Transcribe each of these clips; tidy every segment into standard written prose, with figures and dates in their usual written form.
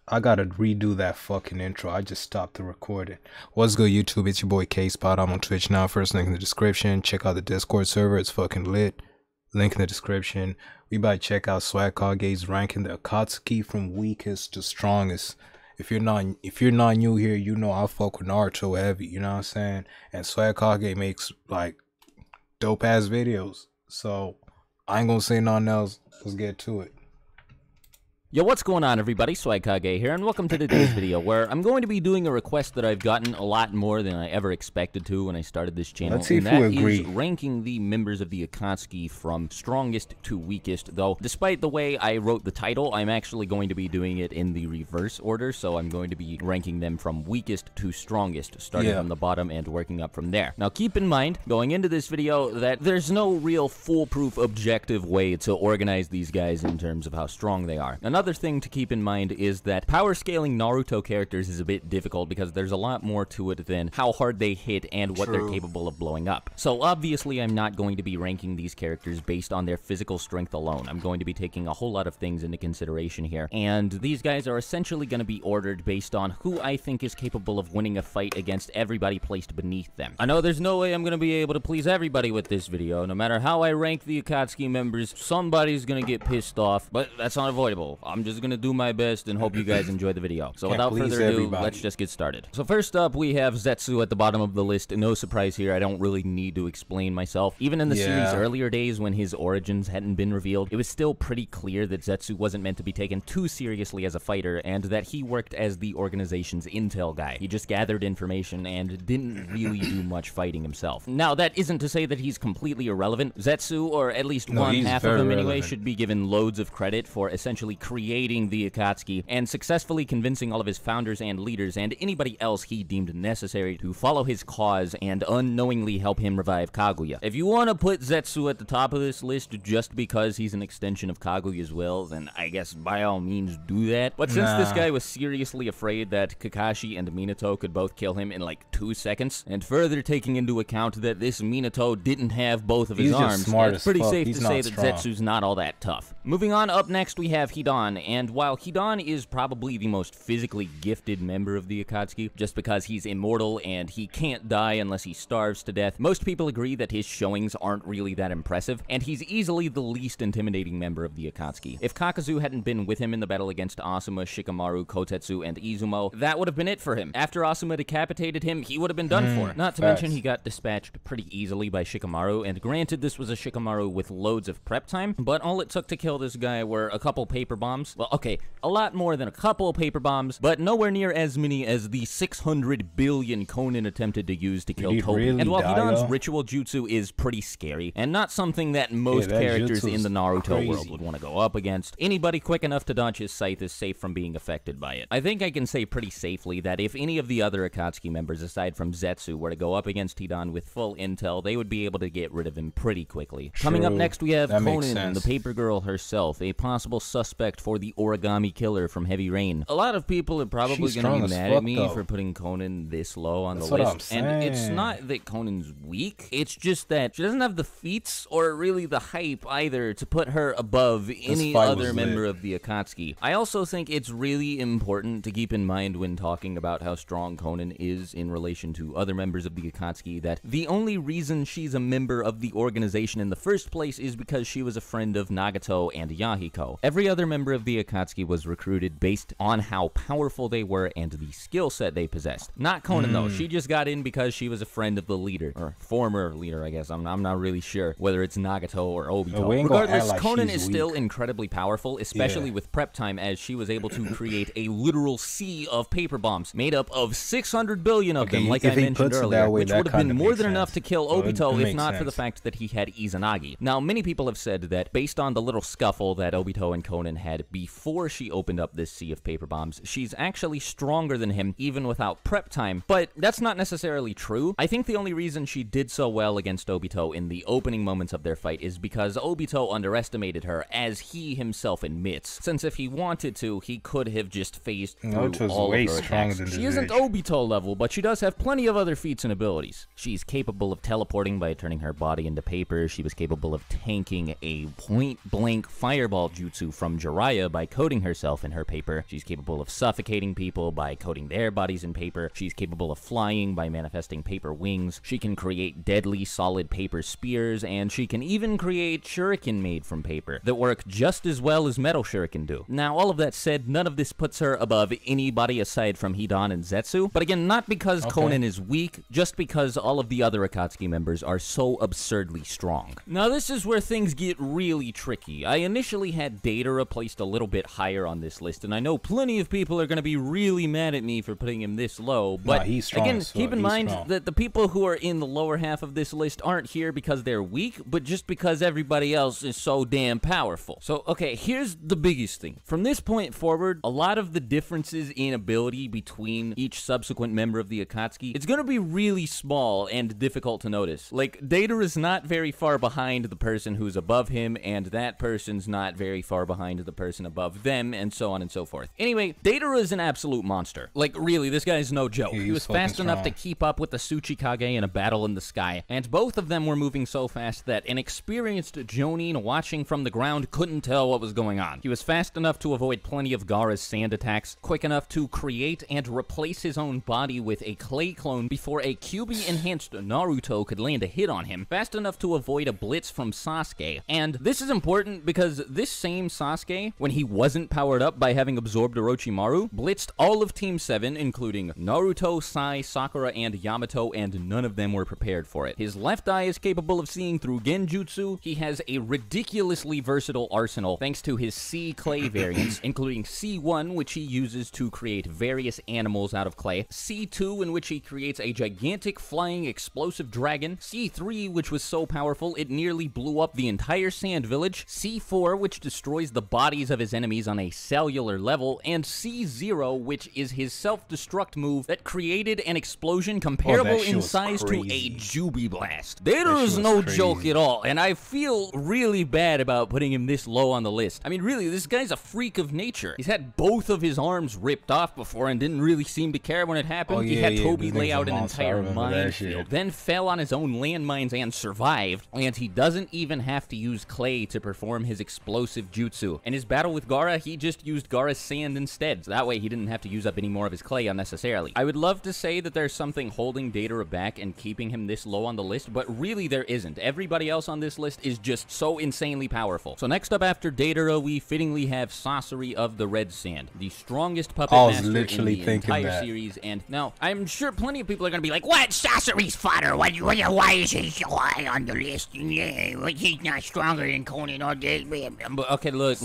I gotta redo that fucking intro. I just stopped the recording. What's good, YouTube? It's your boy K-Spot. I'm on Twitch now. First link in the description. Check out the Discord server. It's fucking lit. Link in the description. We about to check out Swag Kage's ranking the Akatsuki from weakest to strongest. If you're not new here, you know I fuck with Naruto heavy, you know what I'm saying? And Swag Kage makes like dope ass videos. So I ain't gonna say nothing else. Let's get to it. Yo, what's going on, everybody? Swag Kage here, and welcome to today's video, where I'm going to be doing a request that I've gotten a lot more than I ever expected to when I started this channel. Let's see if we agree. Is ranking the members of the Akatsuki from strongest to weakest, though despite the way I wrote the title, I'm actually going to be doing it in the reverse order, so I'm going to be ranking them from weakest to strongest, starting from the bottom and working up from there. Now, keep in mind, going into this video, that there's no real foolproof objective way to organize these guys in terms of how strong they are. Another thing to keep in mind is that power scaling Naruto characters is a bit difficult because there's a lot more to it than how hard they hit and what they're capable of blowing up. So obviously I'm not going to be ranking these characters based on their physical strength alone. I'm going to be taking a whole lot of things into consideration here, and these guys are essentially going to be ordered based on who I think is capable of winning a fight against everybody placed beneath them. I know there's no way I'm going to be able to please everybody with this video. No matter how I rank the Akatsuki members, somebody's going to get pissed off, but that's unavoidable. I'm just gonna do my best and hope you guys enjoy the video. So without further ado, let's just get started. So first up, we have Zetsu at the bottom of the list. No surprise here, I don't really need to explain myself. Even in the series' earlier days when his origins hadn't been revealed, it was still pretty clear that Zetsu wasn't meant to be taken too seriously as a fighter, and that he worked as the organization's intel guy. He just gathered information and didn't really do much fighting himself. Now, that isn't to say that he's completely irrelevant. Zetsu, or at least one half of him anyway, should be given loads of credit for essentially creating the Akatsuki and successfully convincing all of his founders and leaders and anybody else he deemed necessary to follow his cause and unknowingly help him revive Kaguya. If you want to put Zetsu at the top of this list just because he's an extension of Kaguya's will, then I guess by all means do that. But since this guy was seriously afraid that Kakashi and Minato could both kill him in like 2 seconds, and further taking into account that this Minato didn't have both of his arms, it's pretty safe to say that Zetsu's not all that tough. Moving on, up next we have Hidan, and while Hidan is probably the most physically gifted member of the Akatsuki, just because he's immortal and he can't die unless he starves to death, most people agree that his showings aren't really that impressive, and he's easily the least intimidating member of the Akatsuki. If Kakuzu hadn't been with him in the battle against Asuma, Shikamaru, Kotetsu, and Izumo, that would have been it for him. After Asuma decapitated him, he would have been done for. Not to mention he got dispatched pretty easily by Shikamaru, and granted this was a Shikamaru with loads of prep time, but all it took to kill this guy were a couple paper bombs. Well, okay, a lot more than a couple of paper bombs, but nowhere near as many as the 600 billion Konan attempted to use to kill Toby. And while Hidan's ritual jutsu is pretty scary, and not something that most characters in the Naruto world would want to go up against, anybody quick enough to dodge his scythe is safe from being affected by it. I think I can say pretty safely that if any of the other Akatsuki members aside from Zetsu were to go up against Hidan with full intel, they would be able to get rid of him pretty quickly. Coming up next, we have Konan, the paper girl herself, a possible suspect for the origami killer from Heavy Rain. A lot of people are probably going to be mad at me for putting Konan this low on the list, and it's not that Konan's weak, it's just that she doesn't have the feats or really the hype either to put her above any other member of the Akatsuki. I also think it's really important to keep in mind when talking about how strong Konan is in relation to other members of the Akatsuki that the only reason she's a member of the organization in the first place is because she was a friend of Nagato and Yahiko. Every other member of the Akatsuki was recruited based on how powerful they were and the skill set they possessed. Not Konan though, she just got in because she was a friend of the leader, or former leader I guess, I'm not really sure whether it's Nagato or Obito. Regardless, Konan is still incredibly powerful, especially with prep time, as she was able to create a literal sea of paper bombs made up of 600 billion of them, like I mentioned earlier, which would have been more than enough to kill Obito if not for the fact that he had Izanagi. Now, many people have said that based on the little scuffle that Obito and Konan had before she opened up this sea of paper bombs, she's actually stronger than him even without prep time, but that's not necessarily true. I think the only reason she did so well against Obito in the opening moments of their fight is because Obito underestimated her, as he himself admits, since if he wanted to, he could have just phased through all of her attacks. She isn't Obito level, but she does have plenty of other feats and abilities. She's capable of teleporting by turning her body into paper. She was capable of tanking a point-blank fireball jutsu from Jiraiya by coating herself in her paper. She's capable of suffocating people by coating their bodies in paper. She's capable of flying by manifesting paper wings. She can create deadly solid paper spears, and she can even create shuriken made from paper that work just as well as metal shuriken do. Now, all of that said, none of this puts her above anybody aside from Hidan and Zetsu, but again, not because Konan is weak, just because all of the other Akatsuki members are so absurdly strong. Now, this is where things get really tricky. I initially had Datara placed a little bit higher on this list, and I know plenty of people are going to be really mad at me for putting him this low, but he's strong, again, keep in mind that the people who are in the lower half of this list aren't here because they're weak, but just because everybody else is so damn powerful. So, okay, here's the biggest thing. From this point forward, a lot of the differences in ability between each subsequent member of the Akatsuki, it's going to be really small and difficult to notice. Like, Datara is not very far behind the person who's above him, and that person's not very far behind the person above them, and so on and so forth. Anyway, Datara is an absolute monster. Like, really, this guy's no joke. He was fast enough to keep up with the Tsuchikage in a battle in the sky, and both of them were moving so fast that an experienced Jonin watching from the ground couldn't tell what was going on. He was fast enough to avoid plenty of Gaara's sand attacks, quick enough to create and replace his own body with a clay clone before a QB-enhanced Naruto could land a hit on him, fast enough to avoid a blitz from Sasuke. And this is important because this same Sasuke, when he wasn't powered up by having absorbed Orochimaru, blitzed all of Team 7, including Naruto, Sai, Sakura, and Yamato, and none of them were prepared for it. His left eye is capable of seeing through genjutsu. He has a ridiculously versatile arsenal thanks to his C clay variants, including C1, which he uses to create various animals out of clay, C2, in which he creates a gigantic flying explosive dragon, C3, which was so powerful it nearly blew up the entire sand village, C4, which destroys the bodies of his enemies on a cellular level, and C0, which is his self-destruct move that created an explosion comparable in size to a Jubi Blast. Datara is no joke at all, and I feel really bad about putting him this low on the list. I mean, really, this guy's a freak of nature. He's had both of his arms ripped off before and didn't really seem to care when it happened. He had Toby lay out an entire minefield, then fell on his own landmines and survived, and he doesn't even have to use clay to perform his explosive jutsu. In his battle with Gaara, he just used Gaara's sand instead, so that way he didn't have to use up any more of his clay unnecessarily. I would love to say that there's something holding Datara back and keeping him this low on the list, but really there isn't. Everybody else on this list is just so insanely powerful. So next up after Datara, we fittingly have Sasori of the Red Sand, the strongest puppet master in the entire series. And now, I'm sure plenty of people are going to be like, what? Sasori's fodder? Why is he so high on the list? Yeah, he's not stronger than Conan or this. But okay, look.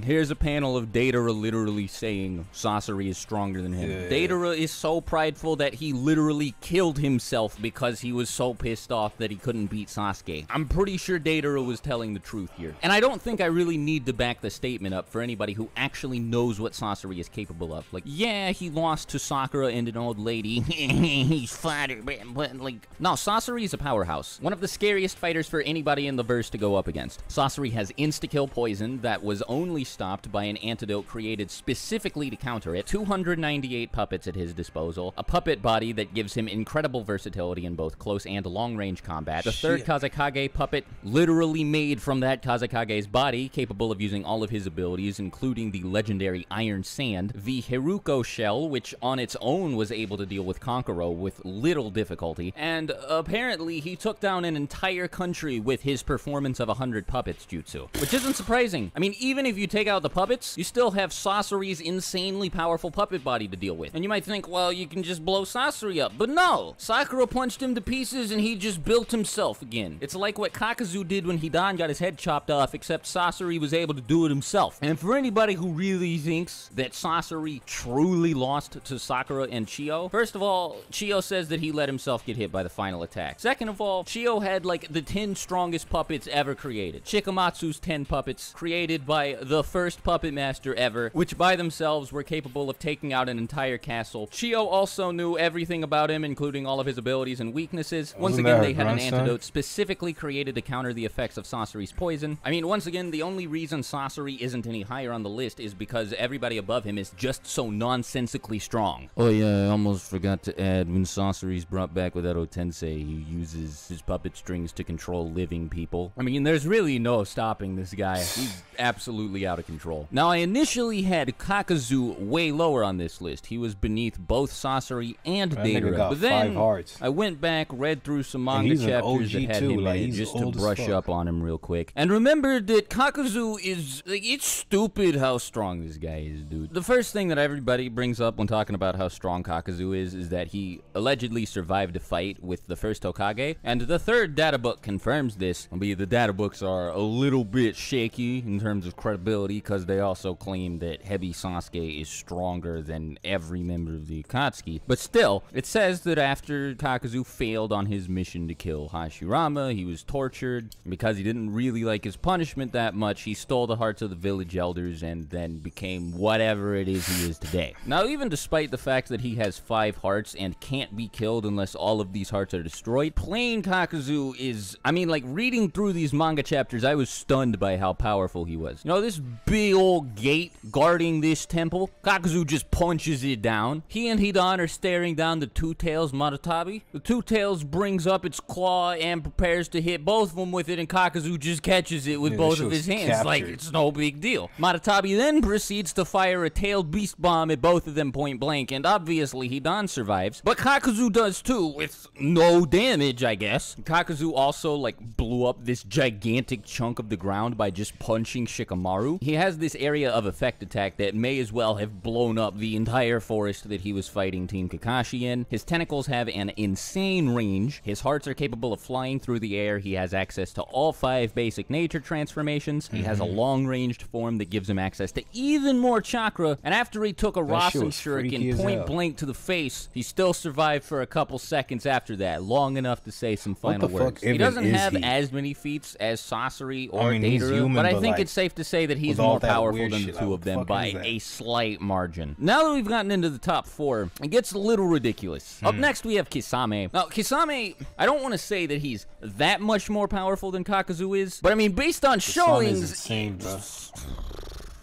Here's a panel of Datara literally saying Sasori is stronger than him. Yeah. Datara is so prideful that he literally killed himself because he was so pissed off that he couldn't beat Sasuke. I'm pretty sure Datara was telling the truth here. And I don't think I really need to back the statement up for anybody who actually knows what Sasori is capable of. Like, yeah, he lost to Sakura and an old lady. He's fatter, but like, no, Sasori is a powerhouse. One of the scariest fighters for anybody in the verse to go up against. Sasori has insta-kill poison that was only stopped by an antidote created specifically to counter it, 298 puppets at his disposal, a puppet body that gives him incredible versatility in both close and long-range combat, the third Kazekage puppet literally made from that Kazekage's body, capable of using all of his abilities, including the legendary Iron Sand, the Hiruko shell, which on its own was able to deal with Kankuro with little difficulty, and apparently he took down an entire country with his performance of 100 puppets jutsu, which isn't surprising. I mean, even if you take out the puppets, you still have Sasori's insanely powerful puppet body to deal with. And you might think, well, you can just blow Sasori up, but no! Sakura punched him to pieces and he just built himself again. It's like what Kakazu did when Hidan got his head chopped off, except Sasori was able to do it himself. And for anybody who really thinks that Sasori truly lost to Sakura and Chiyo, first of all, Chiyo says that he let himself get hit by the final attack. Second of all, Chiyo had like the 10 strongest puppets ever created. Chikamatsu's 10 puppets, created by the first puppet master ever, which by themselves were capable of taking out an entire castle. Chiyo also knew everything about him, including all of his abilities and weaknesses. Once again, they had an antidote specifically created to counter the effects of Sasori's poison. I mean, once again, the only reason Sasori isn't any higher on the list is because everybody above him is just so nonsensically strong. Oh yeah, I almost forgot to add, when Sasori's brought back with Edo Tensei, he uses his puppet strings to control living people. I mean, there's really no stopping this guy. He's absolutely out of control. Now, I initially had Kakuzu way lower on this list. He was beneath both Sasori and Deidara. But then I went back, read through some manga chapters that had him in it just to brush up on him real quick, and remembered that Kakuzu is, like, it's stupid how strong this guy is, dude. The first thing that everybody brings up when talking about how strong Kakuzu is that he allegedly survived a fight with the first Hokage, and the third data book confirms this. Albeit the data books are a little bit shaky in terms of credibility, because they also claim that Heavy Sasuke is stronger than every member of the Akatsuki. But still, it says that after Kakuzu failed on his mission to kill Hashirama, he was tortured. Because he didn't really like his punishment that much, he stole the hearts of the village elders and then became whatever it is he is today. Now, even despite the fact that he has 5 hearts and can't be killed unless all of these hearts are destroyed, plain Kakuzu is, I mean, like, reading through these manga chapters, I was stunned by how powerful he was. You know, this big old gate guarding this temple, Kakuzu just punches it down. He and Hidan are staring down the Two Tails Maratabi. The Two Tails brings up its claw and prepares to hit both of them with it, and Kakuzu just catches it with both of his hands. Captured. Like, it's no big deal. Maratabi then proceeds to fire a tailed beast bomb at both of them point blank, and obviously Hidan survives, but Kakuzu does too, with no damage, I guess. Kakuzu also, like, blew up this gigantic chunk of the ground by just punching Shikamaru. He has this area of effect attack that may as well have blown up the entire forest that he was fighting Team Kakashi in. His tentacles have an insane range. His hearts are capable of flying through the air. He has access to all 5 basic nature transformations. He has a long-ranged form that gives him access to even more chakra. And after he took a Rasen Shuriken point blank to the face, he still survived for a couple seconds after that, long enough to say some final words. He doesn't have as many feats as Sasori or Deidara, but I think it's safe to say that he's more powerful than the two of them by a slight margin. Now that we've gotten into the top 4, it gets a little ridiculous. Up next, we have Kisame. Now, Kisame, I don't want to say that he's that much more powerful than Kakuzu is, but I mean, based on showings, insane, bro.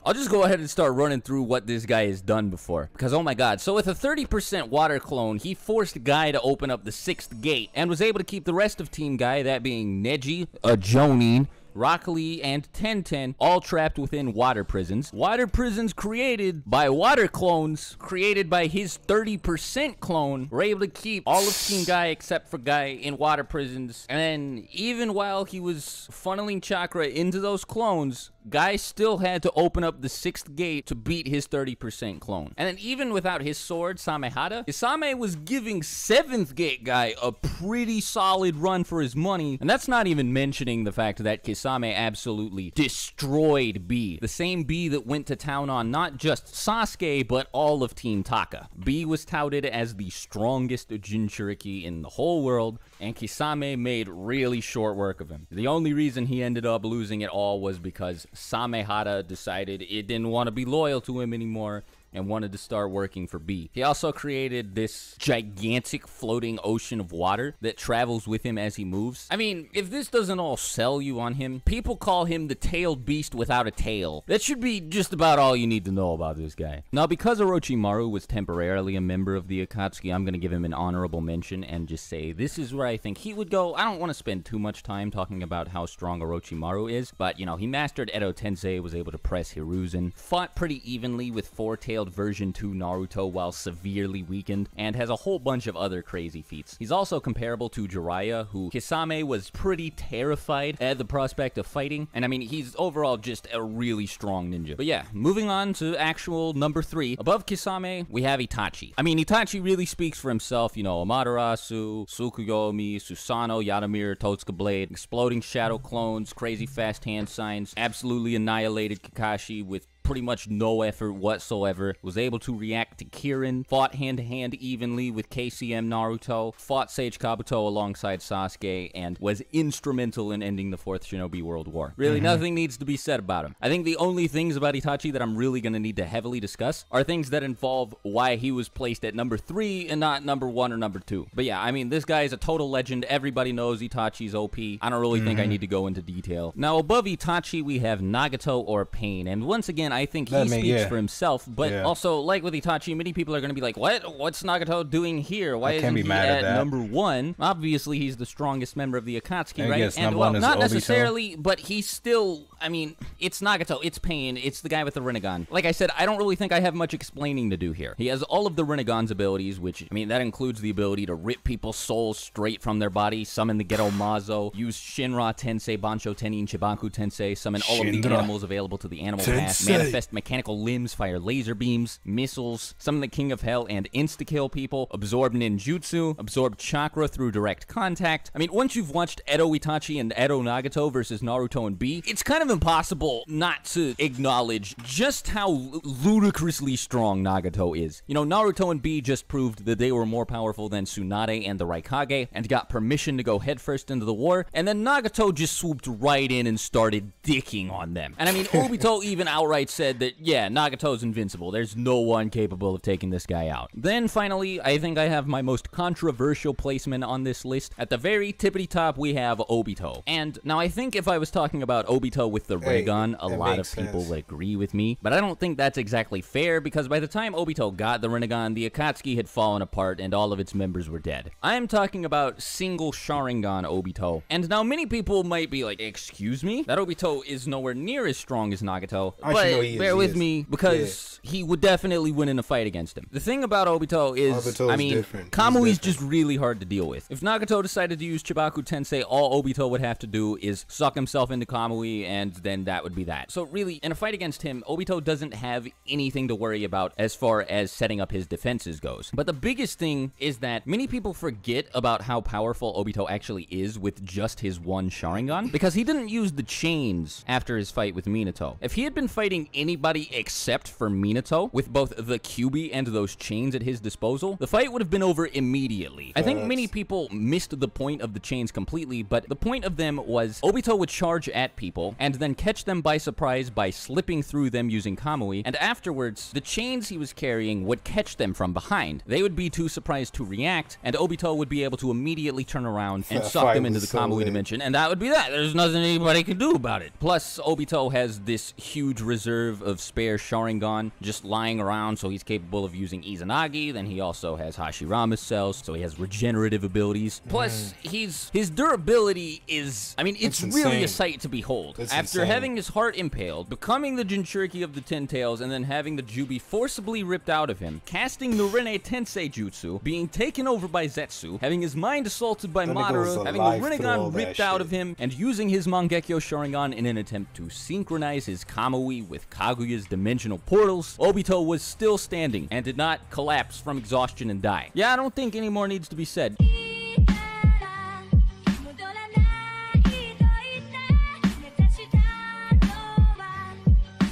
I'll just go ahead and start running through what this guy has done before, because oh my god. So with a 30% water clone, he forced Guy to open up the 6th gate, and was able to keep the rest of Team Guy, that being Neji, a Jonin, Rock Lee, and Tenten, all trapped within water prisons. Water prisons created by water clones, created by his 30% clone, were able to keep all of Team Guy except for Guy in water prisons. And then, even while he was funneling chakra into those clones, Guy still had to open up the 6th gate to beat his 30% clone. And then even without his sword, Samehada, Kisame was giving 7th gate Guy a pretty solid run for his money. And that's not even mentioning the fact that Kisame absolutely destroyed B. The same B that went to town on not just Sasuke, but all of Team Taka. B was touted as the strongest Jinchuriki in the whole world, and Kisame made really short work of him. The only reason he ended up losing it all was because Samehada decided it didn't want to be loyal to him anymore and wanted to start working for B. He also created this gigantic floating ocean of water that travels with him as he moves. I mean, if this doesn't all sell you on him, people call him the tailed beast without a tail. That should be just about all you need to know about this guy. Now, because Orochimaru was temporarily a member of the Akatsuki, I'm going to give him an honorable mention and just say this is where I think he would go. I don't want to spend too much time talking about how strong Orochimaru is, but, you know, he mastered Edo Tensei, was able to press Hiruzen, fought pretty evenly with 4-tailed version 2 Naruto while severely weakened, and has a whole bunch of other crazy feats. He's also comparable to Jiraiya, who Kisame was pretty terrified at the prospect of fighting, and I mean, he's overall just a really strong ninja. But yeah, moving on to actual number 3. Above Kisame, we have Itachi. I mean, Itachi really speaks for himself, you know, Amaterasu, Tsukuyomi, Susanoo, Yadomir, Totsuka Blade, exploding shadow clones, crazy fast hand signs, absolutely annihilated Kakashi with pretty much no effort whatsoever, was able to react to Kirin, fought hand-to-hand evenly with KCM Naruto, fought Sage Kabuto alongside Sasuke, and was instrumental in ending the 4th Shinobi World War. Really, nothing needs to be said about him. I think the only things about Itachi that I'm really going to need to heavily discuss are things that involve why he was placed at number 3 and not number 1 or number 2. But yeah, I mean, this guy is a total legend. Everybody knows Itachi's OP. I don't really think I need to go into detail. Now, above Itachi, we have Nagato or Pain, and once again, I I think he That mean, speaks yeah. for himself. But Yeah. also, like with Itachi, many people are going to be like, what? What's Nagato doing here? Why can't isn't be he mad at that. number 1? Obviously, he's the strongest member of the Akatsuki, I right? guess And, number well, one is not Obito. necessarily, but he's still, I mean, it's Nagato, it's Pain, it's the guy with the Rinnegan. Like I said, I don't really think I have much explaining to do here. He has all of the Rinnegan's abilities, which, I mean, that includes the ability to rip people's souls straight from their body, summon the Ghetto Mazo, use Shinra Tensei, Bancho Tenin, Chibanku Tensei, summon all of the Shinra animals available to the animal pass, Tensei. manifest mechanical limbs, fire laser beams, missiles, summon the King of Hell and insta-kill people, absorb ninjutsu, absorb chakra through direct contact. I mean, once you've watched Edo Itachi and Edo Nagato versus Naruto and B, it's kind of impossible not to acknowledge just how ludicrously strong Nagato is. You know, Naruto and B just proved that they were more powerful than Tsunade and the Raikage and got permission to go headfirst into the war, and then Nagato just swooped right in and started dicking on them. And I mean, Obito even outright said that, yeah, Nagato's invincible. There's no one capable of taking this guy out. Then finally, I think I have my most controversial placement on this list. At the very tippity top, we have Obito. And now I think if I was talking about Obito with the Rinnegan, a lot of people would agree with me, but I don't think that's exactly fair because by the time Obito got the Rinnegan, the Akatsuki had fallen apart and all of its members were dead. I am talking about single Sharingan Obito. And now many people might be like, excuse me? That Obito is nowhere near as strong as Nagato, but bear with me because he would definitely win in a fight against him. The thing about Obito is, I mean, Kamui's just really hard to deal with. If Nagato decided to use Chibaku Tensei, all Obito would have to do is suck himself into Kamui, and then that would be that. So really, in a fight against him, Obito doesn't have anything to worry about as far as setting up his defenses goes. But the biggest thing is that many people forget about how powerful Obito actually is with just his one Sharingan, because he didn't use the chains after his fight with Minato. If he had been fighting anybody except for Minato, with both the Kyuubi and those chains at his disposal, the fight would have been over immediately. I think many people missed the point of the chains completely, but the point of them was Obito would charge at people and then catch them by surprise by slipping through them using Kamui, and afterwards, the chains he was carrying would catch them from behind. They would be too surprised to react, and Obito would be able to immediately turn around and suck them into the Kamui dimension, and that would be that. There's nothing anybody can do about it. Plus, Obito has this huge reserve of spare Sharingan just lying around, so he's capable of using Izanagi. Then he also has Hashirama's cells, so he has regenerative abilities. Plus, his durability is, I mean, it's really a sight to behold. After having his heart impaled, becoming the Jinchuriki of the Ten Tails, and then having the Jubi forcibly ripped out of him, casting the Rinne Tensei Jutsu, being taken over by Zetsu, having his mind assaulted by Madara, having the Rinnegan ripped out of him, and using his Mangekyo Sharingan in an attempt to synchronize his Kamui with Kaguya's dimensional portals, Obito was still standing and did not collapse from exhaustion and die. Yeah, I don't think any more needs to be said.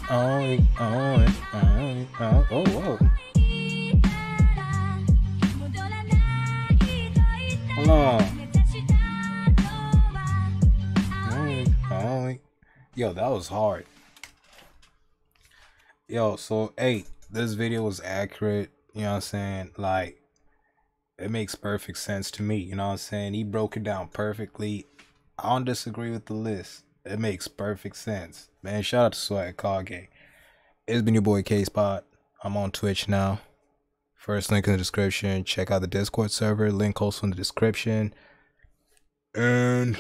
Whoa. Hold on. Yo, that was hard. Yo, so, hey, this video was accurate, you know what I'm saying? Like, it makes perfect sense to me, you know what I'm saying? He broke it down perfectly. I don't disagree with the list. It makes perfect sense. Man, shout out to Swag Kage. It's been your boy K-Spot. I'm on Twitch now. First link in the description. Check out the Discord server. Link also in the description. And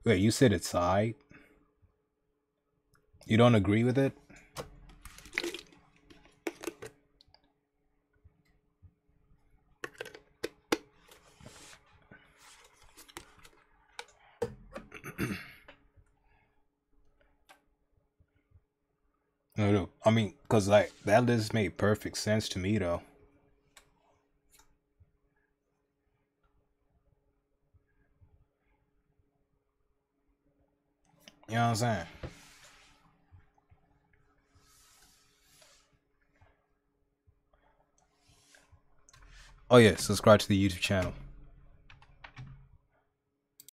wait, you said it's side? You don't agree with it? No, I mean, cause like that list made perfect sense to me though. You know what I'm saying? Oh yeah, subscribe to the YouTube channel.